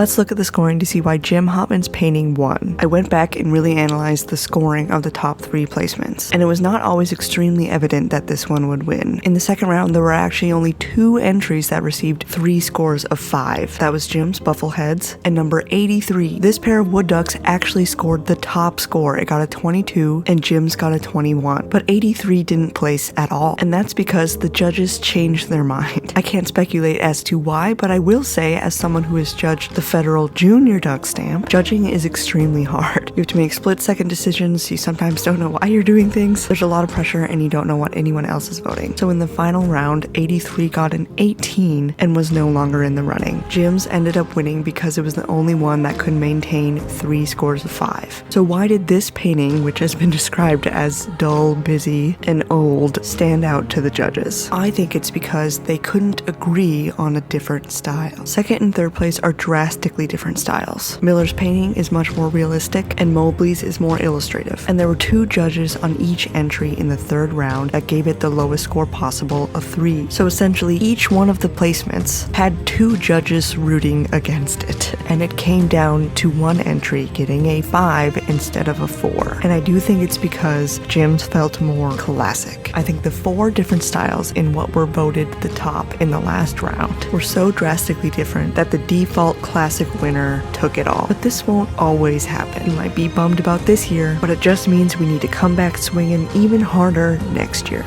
Let's look at the scoring to see why Jim Hopman's painting won. I went back and really analyzed the scoring of the top 3 placements, and it was not always extremely evident that this one would win. In the second round, there were actually only 2 entries that received 3 scores of 5. That was Jim's Buffleheads and number 83. This pair of wood ducks actually scored the top score. It got a 22 and Jim's got a 21, but 83 didn't place at all, and that's because the judges changed their mind. I can't speculate as to why, but I will say, as someone who has judged the federal junior duck stamp, judging is extremely hard. You have to make split-second decisions, you sometimes don't know why you're doing things, there's a lot of pressure, and you don't know what anyone else is voting. So in the final round, 83 got an 18 and was no longer in the running. Jim's ended up winning because it was the only one that could maintain 3 scores of 5. So why did this painting, which has been described as dull, busy, and old, stand out to the judges? I think it's because they couldn't agree on a different style. Second and third place are drastically different styles. Miller's painting is much more realistic and Mobley's is more illustrative. And there were 2 judges on each entry in the third round that gave it the lowest score possible of 3. So essentially each one of the placements had 2 judges rooting against it. And it came down to one entry getting a 5 instead of a 4. And I do think it's because Jim's felt more classic. I think the 4 different styles in what were voted the top in the last round were so drastically different that the default classic winner took it all. But this won't always happen. You might be bummed about this year, but it just means we need to come back swinging even harder next year.